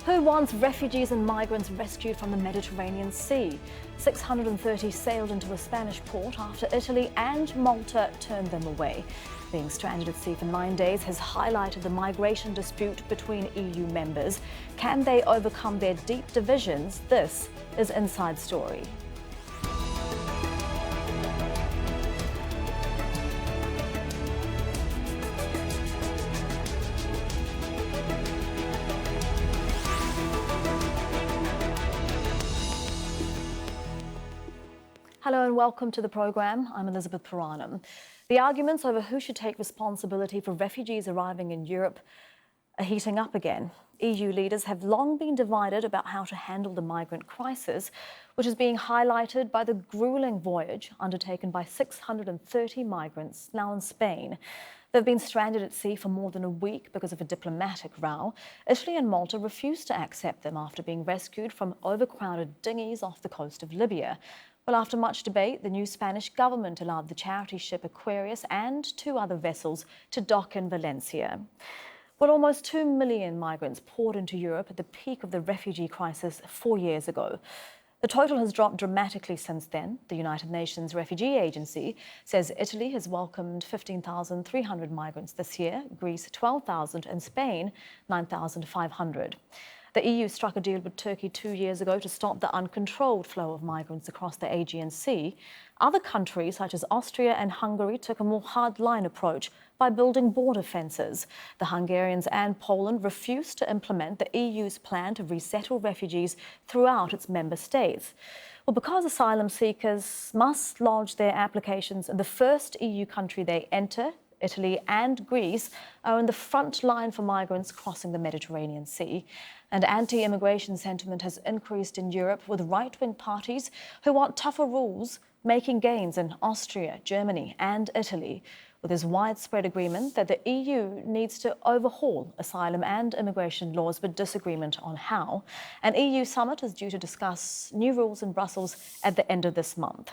Who wants refugees and migrants rescued from the Mediterranean Sea? 630 sailed into a Spanish port after Italy and Malta turned them away. Being stranded at sea for 9 days has highlighted the migration dispute between EU members. Can they overcome their deep divisions? This is Inside Story. Hello and welcome to the programme. I'm Elizabeth Puranam. The arguments over who should take responsibility for refugees arriving in Europe are heating up again. EU leaders have long been divided about how to handle the migrant crisis, which is being highlighted by the grueling voyage undertaken by 630 migrants now in Spain. They've been stranded at sea for more than a week because of a diplomatic row. Italy and Malta refused to accept them after being rescued from overcrowded dinghies off the coast of Libya. Well, after much debate, the new Spanish government allowed the charity ship Aquarius and 2 other vessels to dock in Valencia. Well, almost 2 million migrants poured into Europe at the peak of the refugee crisis 4 years ago. The total has dropped dramatically since then. The United Nations Refugee Agency says Italy has welcomed 15,300 migrants this year, Greece 12,000 and Spain 9,500. The EU struck a deal with Turkey 2 years ago to stop the uncontrolled flow of migrants across the Aegean Sea. Other countries, such as Austria and Hungary, took a more hardline approach by building border fences. The Hungarians and Poland refused to implement the EU's plan to resettle refugees throughout its member states. Well, because asylum seekers must lodge their applications in the first EU country they enter, Italy and Greece are in the front line for migrants crossing the Mediterranean Sea. And anti-immigration sentiment has increased in Europe, with right-wing parties who want tougher rules making gains in Austria, Germany and Italy. Well, there's widespread agreement that the EU needs to overhaul asylum and immigration laws, but disagreement on how. An EU summit is due to discuss new rules in Brussels at the end of this month.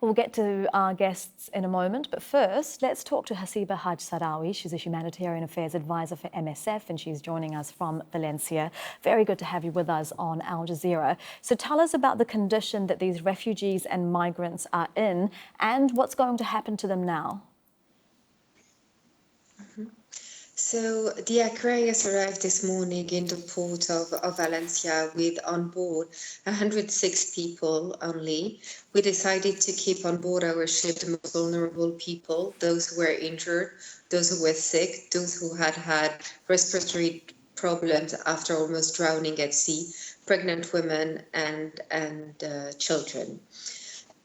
We'll get to our guests in a moment, but first, let's talk to Hasiba Haj-Sarawi. She's a humanitarian affairs advisor for MSF, and she's joining us from Valencia. Very good to have you with us on Al Jazeera. So tell us about the condition that these refugees and migrants are in and what's going to happen to them now. So the Aquarius arrived this morning in the port of Valencia with on board 106 people only. We decided to keep on board our ship the most vulnerable people, those who were injured, those who were sick, those who had respiratory problems after almost drowning at sea, pregnant women and children.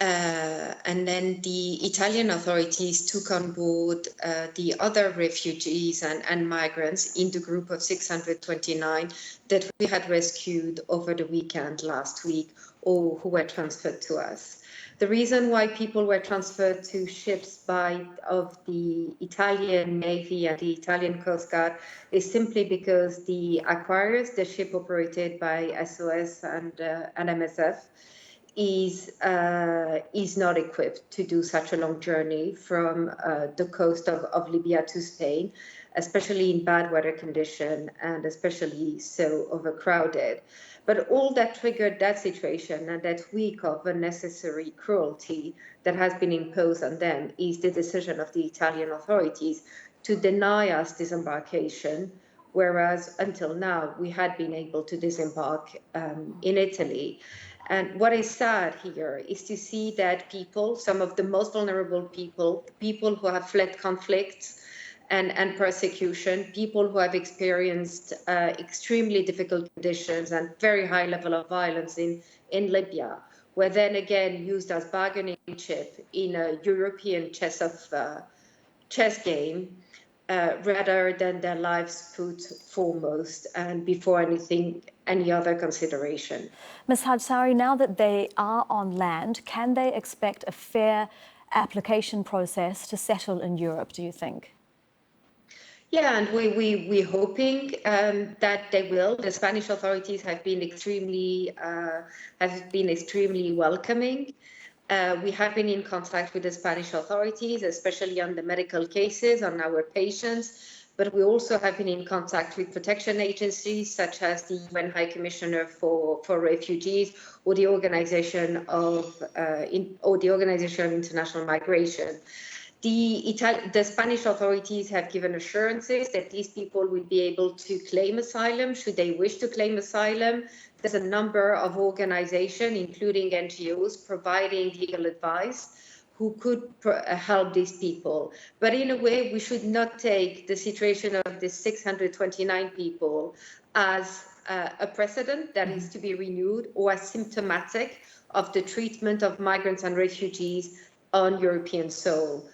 And then the Italian authorities took on board the other refugees and migrants in the group of 629 that we had rescued over the weekend last week, or who were transferred to us. The reason why people were transferred to ships of the Italian Navy and the Italian Coast Guard is simply because the Aquarius, the ship operated by SOS and MSF, is not equipped to do such a long journey from the coast of Libya to Spain, especially in bad weather condition and especially so overcrowded. But all that triggered that situation and that week of unnecessary cruelty that has been imposed on them is the decision of the Italian authorities to deny us disembarkation, whereas until now we had been able to disembark in Italy. And what is sad here is to see that people, some of the most vulnerable people who have fled conflicts and persecution, people who have experienced extremely difficult conditions and very high level of violence in Libya, were then again used as bargaining chip in a European chess game, rather than their lives put foremost and before any other consideration. Ms. Haj-Sarawi, now that they are on land, can they expect a fair application process to settle in Europe, do you think? Yeah, and we're hoping that they will. The Spanish authorities have been extremely welcoming. We have been in contact with the Spanish authorities, especially on the medical cases, on our patients. but we also have been in contact with protection agencies such as the UN High Commissioner for Refugees or the Organization of International Migration. The Spanish authorities have given assurances that these people will be able to claim asylum should they wish to claim asylum. There's a number of organizations, including NGOs, providing legal advice who could help these people. But in a way, we should not take the situation of the 629 people as a precedent that is to be renewed or as symptomatic of the treatment of migrants and refugees on European soil.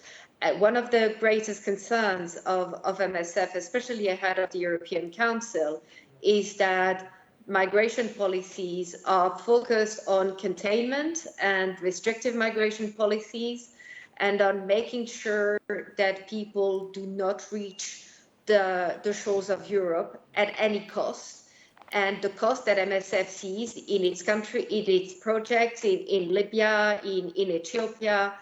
One of the greatest concerns of MSF, especially ahead of the European Council, is that migration policies are focused on containment and restrictive migration policies and on making sure that people do not reach the shores of Europe at any cost. And the cost that MSF sees in its country, in its projects in Libya, in Ethiopia,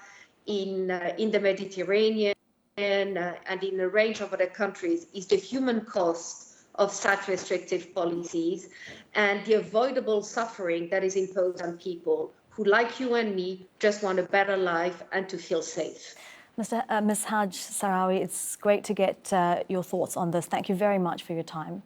in the Mediterranean, and in a range of other countries is the human cost of such restrictive policies and the avoidable suffering that is imposed on people who, like you and me, just want a better life and to feel safe. Ms. Haj Sarawi, it's great to get your thoughts on this. Thank you very much for your time.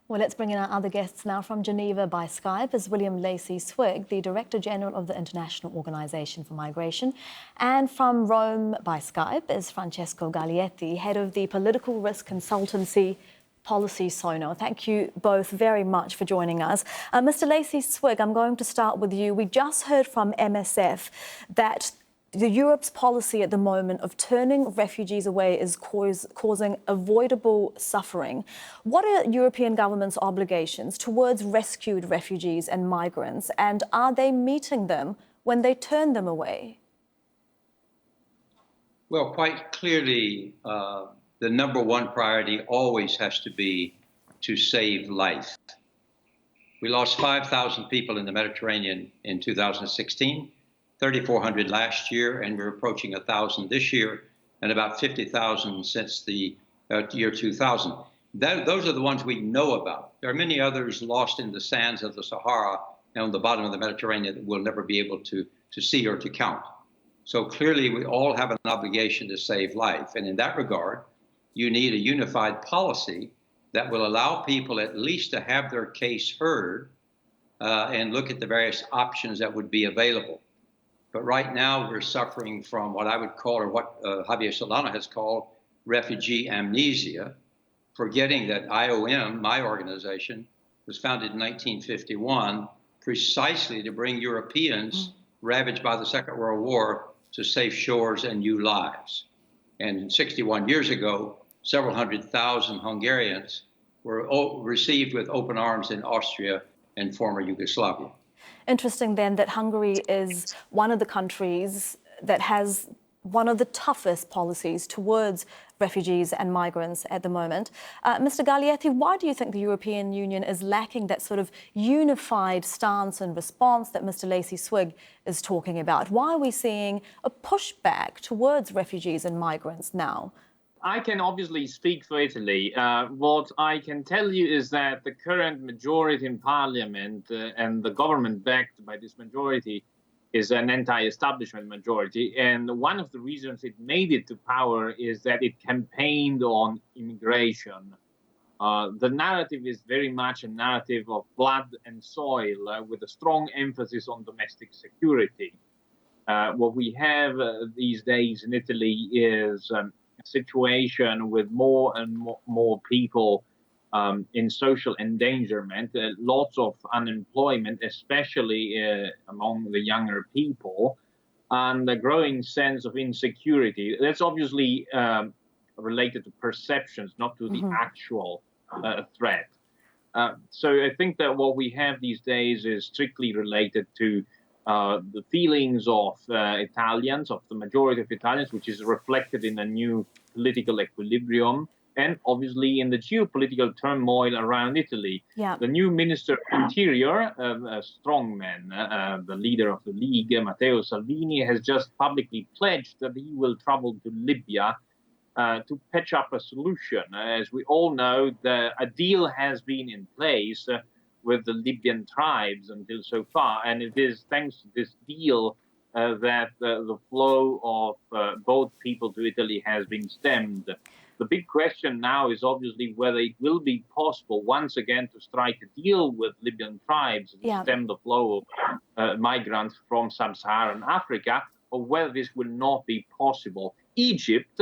Well, let's bring in our other guests now. From Geneva by Skype is William Lacey-Swigg, the Director General of the International Organization for Migration. And from Rome by Skype is Francesco Gaglietti, Head of the Political Risk Consultancy Policy Sono. Thank you both very much for joining us. Mr. Lacey-Swigg, I'm going to start with you. We just heard from MSF that Europe's policy at the moment of turning refugees away is causing avoidable suffering. What are European governments' obligations towards rescued refugees and migrants, and are they meeting them when they turn them away? Well, quite clearly, the number one priority always has to be to save life. We lost 5,000 people in the Mediterranean in 2016. 3,400 last year, and we're approaching 1,000 this year, and about 50,000 since the year 2000. Those are the ones we know about. There are many others lost in the sands of the Sahara and on the bottom of the Mediterranean that we'll never be able to see or to count. So clearly, we all have an obligation to save life. And in that regard, you need a unified policy that will allow people at least to have their case heard and look at the various options that would be available. But right now, we're suffering from what I would call, or what Javier Solana has called, refugee amnesia, forgetting that IOM, my organization, was founded in 1951 precisely to bring Europeans ravaged by the Second World War to safe shores and new lives. And 61 years ago, several 100,000 Hungarians were received with open arms in Austria and former Yugoslavia. Interesting then that Hungary is one of the countries that has one of the toughest policies towards refugees and migrants at the moment. Mr. Gaglietti, why do you think the European Union is lacking that sort of unified stance and response that Mr. Lacey-Swigg is talking about? Why are we seeing a pushback towards refugees and migrants now? I can obviously speak for Italy. What I can tell you is that the current majority in parliament and the government backed by this majority is an anti-establishment majority. And one of the reasons it made it to power is that it campaigned on immigration. The narrative is very much a narrative of blood and soil with a strong emphasis on domestic security. What we have these days in Italy is a situation with more and more people in social endangerment, lots of unemployment, especially among the younger people, and a growing sense of insecurity. That's obviously related to perceptions, not to the actual threat. So I think that what we have these days is strictly related to the feelings of Italians, of the majority of Italians, which is reflected in a new political equilibrium, and obviously in the geopolitical turmoil around Italy. Yeah. The new Minister of Interior, a strong man, the leader of the League, Matteo Salvini, has just publicly pledged that he will travel to Libya to patch up a solution. As we all know, a deal has been in place with the Libyan tribes until so far, and it is thanks to this deal that the flow of boat people to Italy has been stemmed. The big question now is obviously whether it will be possible once again to strike a deal with Libyan tribes to stem the flow of migrants from sub-Saharan Africa, or whether this will not be possible. Egypt,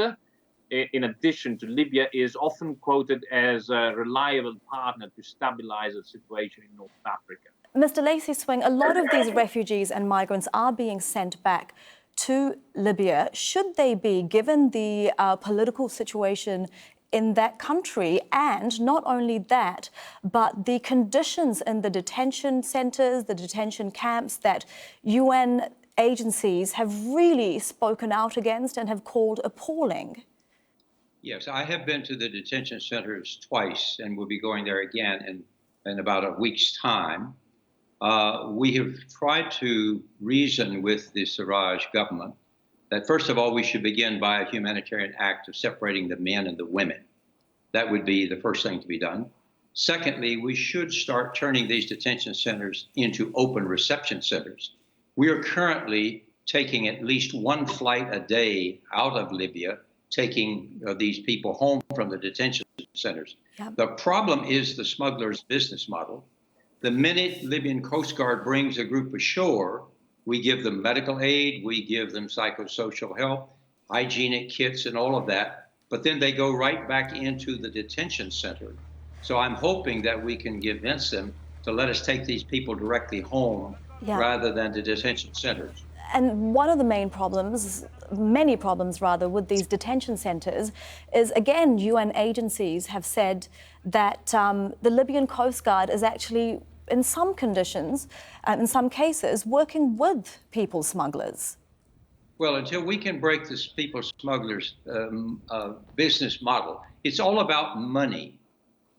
in addition to Libya, is often quoted as a reliable partner to stabilize the situation in North Africa. Mr. Lacey-Swing, a lot of these refugees and migrants are being sent back to Libya. Should they be, given the political situation in that country? And not only that, but the conditions in the detention centres, the detention camps that UN agencies have really spoken out against and have called appalling. Yes, I have been to the detention centers twice and will be going there again in about a week's time. We have tried to reason with the Sarraj government that, first of all, we should begin by a humanitarian act of separating the men and the women. That would be the first thing to be done. Secondly, we should start turning these detention centers into open reception centers. We are currently taking at least one flight a day out of Libya, taking these people home from the detention centers. Yep. The problem is the smugglers' business model. The minute Libyan Coast Guard brings a group ashore, we give them medical aid, we give them psychosocial help, hygienic kits and all of that, but then they go right back into the detention center. So I'm hoping that we can convince them to let us take these people directly home rather than to detention centers. And one of the main problems, many problems rather, with these detention centres is, again, UN agencies have said that the Libyan Coast Guard is actually, in some conditions, in some cases, working with people smugglers. Well, until we can break this people smugglers' business model, it's all about money.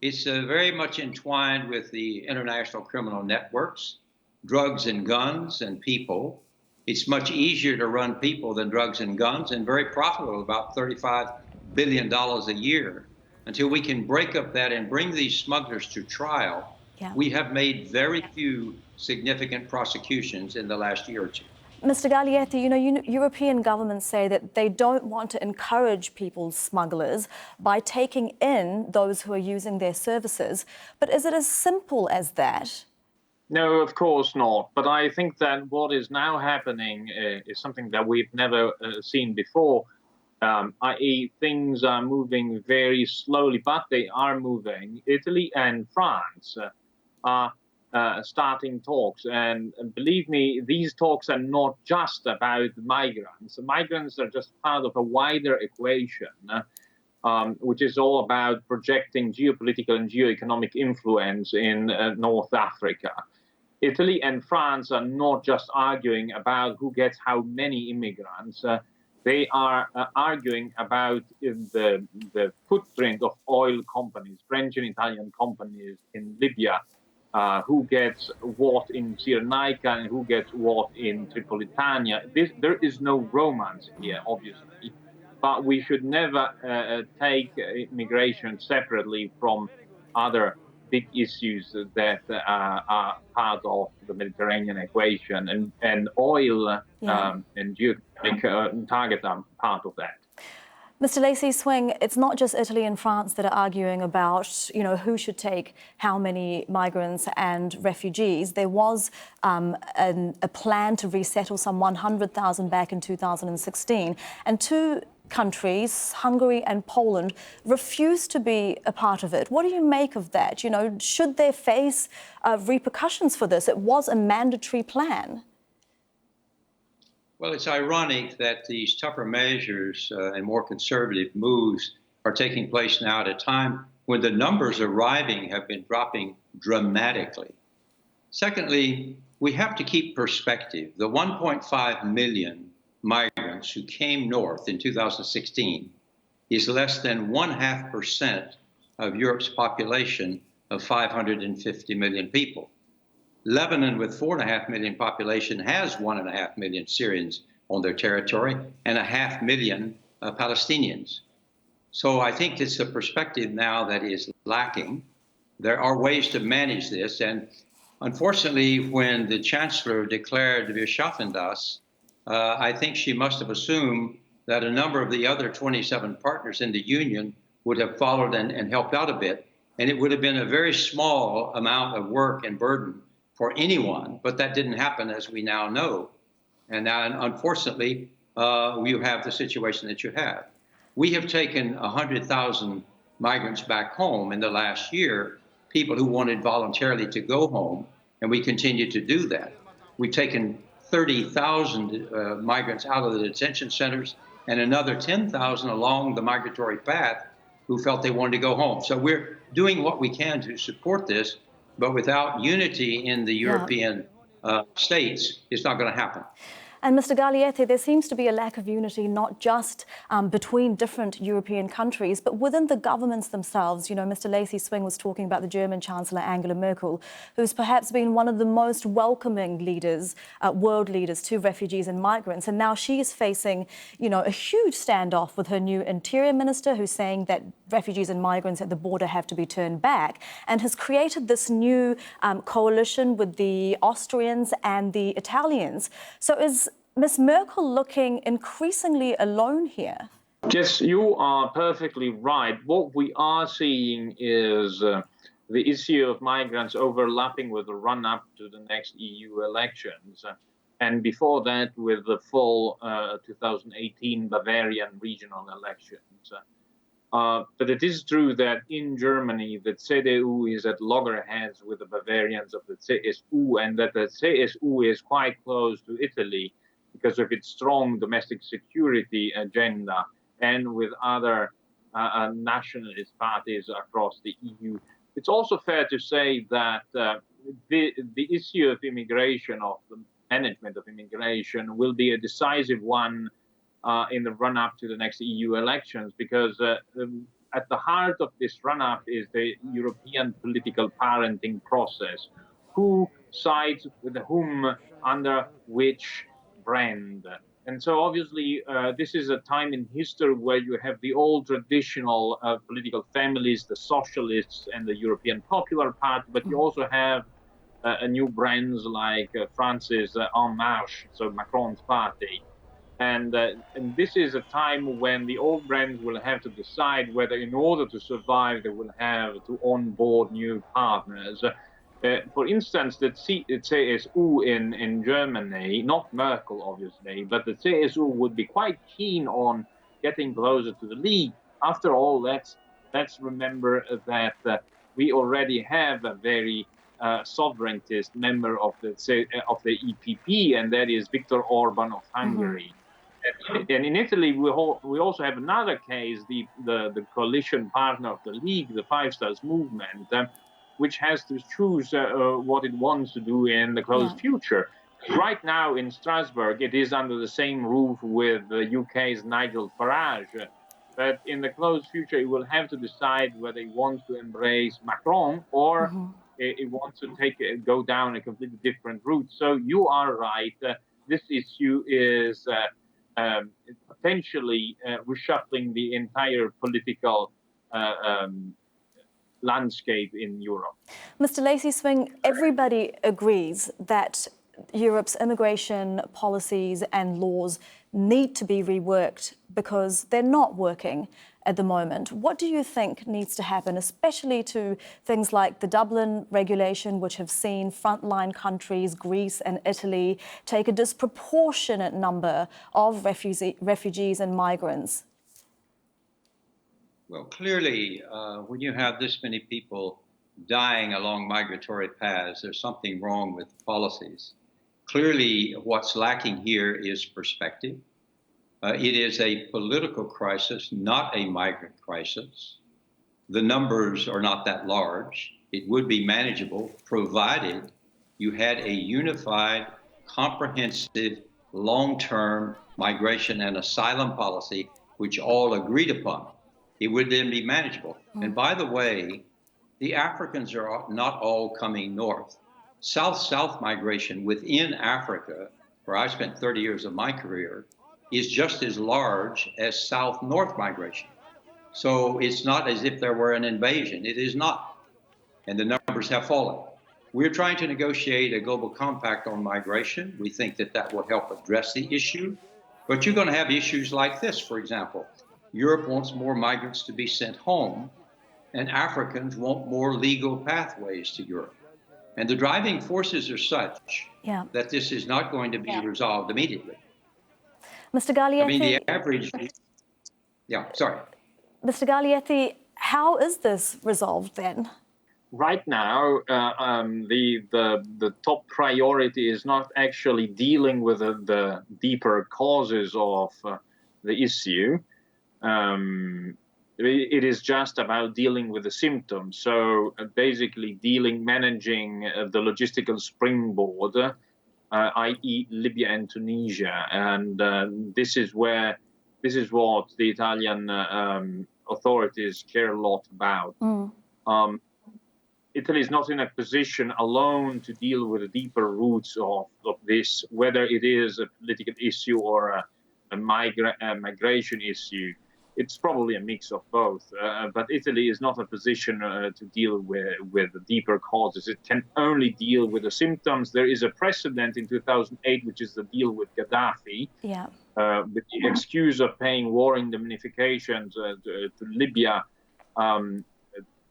It's very much entwined with the international criminal networks, drugs and guns and people. It's much easier to run people than drugs and guns, and very profitable, about $35 billion a year. Until we can break up that and bring these smugglers to trial, we have made very few significant prosecutions in the last year or two. Mr. Gaglietti, you know, European governments say that they don't want to encourage people smugglers by taking in those who are using their services. But is it as simple as that? No, of course not. But I think that what is now happening is something that we've never seen before, i.e. things are moving very slowly, but they are moving. Italy and France are starting talks. And believe me, these talks are not just about migrants. Migrants are just part of a wider equation, which is all about projecting geopolitical and geoeconomic influence in North Africa. Italy and France are not just arguing about who gets how many immigrants. They are arguing about the footprint of oil companies, French and Italian companies in Libya, who gets what in Cyrenaica and who gets what in Tripolitania. There is no romance here, obviously, but we should never take immigration separately from other big issues that are part of the Mediterranean equation, and oil and geoeconomic targets are part of that. Mr. Lacey-Swing, it's not just Italy and France that are arguing about, you know, who should take how many migrants and refugees. There was a plan to resettle some 100,000 back in 2016, and two countries, Hungary and Poland, refused to be a part of it. What do you make of that? You know, should they face repercussions for this? It was a mandatory plan. Well, it's ironic that these tougher measures and more conservative moves are taking place now at a time when the numbers arriving have been dropping dramatically. Secondly, we have to keep perspective. The 1.5 million migrants who came north in 2016 is less than 0.5% of Europe's population of 550 million people. Lebanon, with 4.5 million population, has 1.5 million Syrians on their territory and 500,000 Palestinians. So I think it's a perspective now that is lacking. There are ways to manage this. And unfortunately, when the chancellor declared Wir schaffen das, I think she must have assumed that a number of the other 27 partners in the union would have followed and helped out a bit. And it would have been a very small amount of work and burden for anyone, but that didn't happen, as we now know. And now, unfortunately, you have the situation that you have. We have taken 100,000 migrants back home in the last year, people who wanted voluntarily to go home, and we continue to do that. We've taken 30,000 migrants out of the detention centers and another 10,000 along the migratory path who felt they wanted to go home. So we're doing what we can to support this, but without unity in the European states, it's not going to happen. And Mr. Gagliete, there seems to be a lack of unity not just between different European countries, but within the governments themselves. You know, Mr. Lacey Swing was talking about the German Chancellor Angela Merkel, who's perhaps been one of the most welcoming leaders, world leaders to refugees and migrants. And now she is facing, you know, a huge standoff with her new interior minister, who's saying that refugees and migrants at the border have to be turned back, and has created this new coalition with the Austrians and the Italians. So is Ms. Merkel looking increasingly alone here? Yes, you are perfectly right. What we are seeing is the issue of migrants overlapping with the run-up to the next EU elections. And before that, with the fall 2018 Bavarian regional elections. But it is true that in Germany, the CDU is at loggerheads with the Bavarians of the CSU, and that the CSU is quite close to Italy because of its strong domestic security agenda and with other nationalist parties across the EU. It's also fair to say that the issue of immigration, of the management of immigration, will be a decisive one in the run-up to the next EU elections, because at the heart of this run-up is the European political parenting process. Who sides with whom, under which brand? And so obviously this is a time in history where you have the old traditional political families, the socialists and the European Popular Party, but you also have new brands like France's En Marche, so Macron's party. And this is a time when the old brands will have to decide whether, in order to survive, they will have to onboard new partners. For instance, the CSU in Germany, not Merkel, obviously, but the CSU would be quite keen on getting closer to the League. After all, let's remember that we already have a very sovereigntist member of the EPP, and that is Viktor Orban of Hungary. And in Italy, we also have another case, the coalition partner of the League, the Five Stars movement, which has to choose what it wants to do in the close future. Right now in Strasbourg, it is under the same roof with the UK's Nigel Farage. But in the close future, it will have to decide whether it wants to embrace Macron or it wants to go down a completely different route. So you are right. This issue is potentially reshuffling the entire political landscape in Europe. Mr. Lacey Swing, everybody agrees that Europe's immigration policies and laws need to be reworked because they're not working at the moment. What do you think needs to happen, especially to things like the Dublin regulation, which have seen frontline countries, Greece and Italy, take a disproportionate number of refugees and migrants? Well, clearly, when you have this many people dying along migratory paths, there's something wrong with policies. Clearly, what's lacking here is perspective. It is a political crisis, not a migrant crisis. The numbers are not that large. It would be manageable provided you had a unified, comprehensive, long-term migration and asylum policy, which all agreed upon. It would then be manageable. And by the way, the Africans are not all coming north. South-south migration within Africa, where I spent 30 years of my career, is just as large as south-north migration. So it's not as if there were an invasion. It is not. And the numbers have fallen. We're trying to negotiate a global compact on migration. We think that that will help address the issue. But you're going to have issues like this, for example. Europe wants more migrants to be sent home, and Africans want more legal pathways to Europe. And the driving forces are such that this is not going to be resolved immediately. Mr. Gaglietti, I mean, the average, Mr. Gaglietti, how is this resolved then? Right now, the top priority is not actually dealing with the deeper causes of the issue. It is just about dealing with the symptoms. So basically managing the logistical springboard, i.e. Libya and Tunisia. And this is what the Italian authorities care a lot about. Italy is not in a position alone to deal with the deeper roots of this, whether it is a political issue or a migration issue. It's probably a mix of both. But Italy is not in a position to deal with the deeper causes. It can only deal with the symptoms. There is a precedent in 2008, which is the deal with Gaddafi, with the excuse of paying war indemnifications to Libya.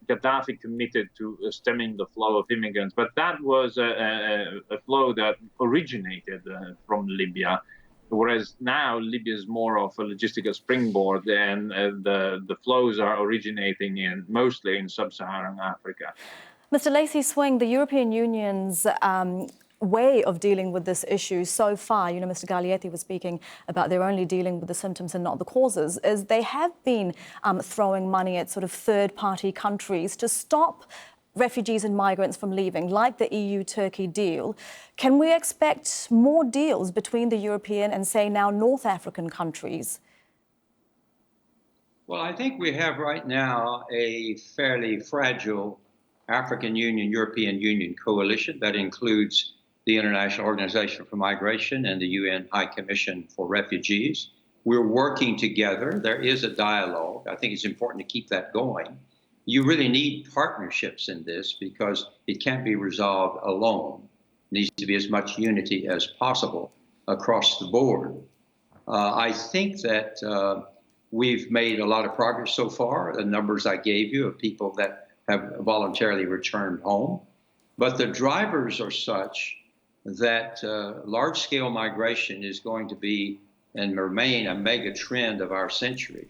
Gaddafi committed to stemming the flow of immigrants, but that was a flow that originated from Libya, whereas now Libya is more of a logistical springboard, and the flows are originating mostly in sub-Saharan Africa. Mr. Lacey-Swing, the European Union's way of dealing with this issue so far, you know, Mr. Gaglietti was speaking about they're only dealing with the symptoms and not the causes, is they have been throwing money at sort of third-party countries to stop refugees and migrants from leaving, like the EU-Turkey deal. Can we expect more deals between the European and, say, now North African countries? Well, I think we have right now a fairly fragile African Union, European Union coalition that includes the International Organization for Migration and the UN High Commission for Refugees. We're working together. There is a dialogue. I think it's important to keep that going. You really need partnerships in this because it can't be resolved alone. There needs to be as much unity as possible across the board. I think that we've made a lot of progress so far. The numbers I gave you of people that have voluntarily returned home. But the drivers are such that large-scale migration is going to be and remain a mega trend of our century.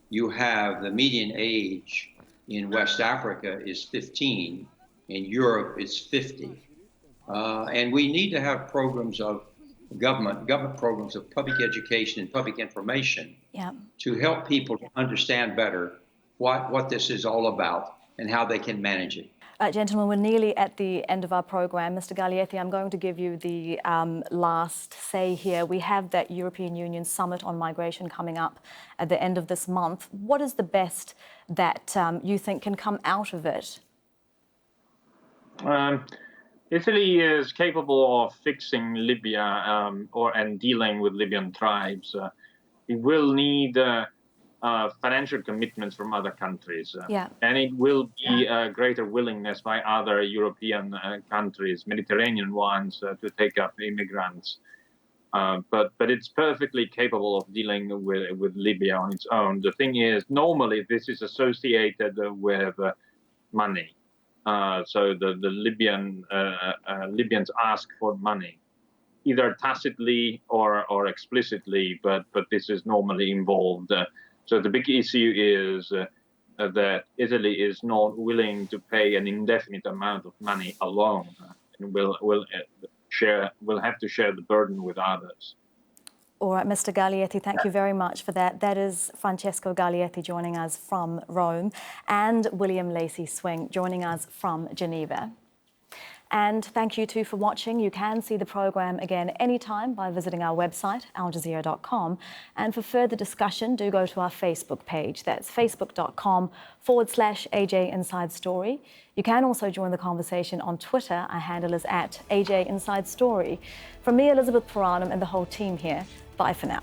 You have the median age in West Africa is 15, in Europe it's 50. And we need to have programs of government programs of public education and public information to help people understand better what this is all about and how they can manage it. Gentlemen, we're nearly at the end of our program. Mr. Gaglietti, I'm going to give you the last say here. We have that European Union summit on migration coming up at the end of this month. What is the best that you think can come out of it? Italy is capable of fixing Libya and dealing with Libyan tribes. It will need financial commitments from other countries. And it will be a greater willingness by other European countries, Mediterranean ones, to take up immigrants. But it's perfectly capable of dealing with Libya on its own. The thing is, normally this is associated with money. So the Libyans ask for money, either tacitly or explicitly, but this is normally involved. So the big issue is that Italy is not willing to pay an indefinite amount of money alone, and will have to share the burden with others. All right, Mr. Gaglietti, thank you very much for that. That is Francesco Gaglietti joining us from Rome, and William Lacey-Swing joining us from Geneva. And thank you too for watching. You can see the program again anytime by visiting our website, aljazeera.com. And for further discussion, do go to our Facebook page. That's facebook.com/AJ Inside Story. You can also join the conversation on Twitter. Our handle is @AJ Inside Story. From me, Elizabeth Puranam, and the whole team here, bye for now.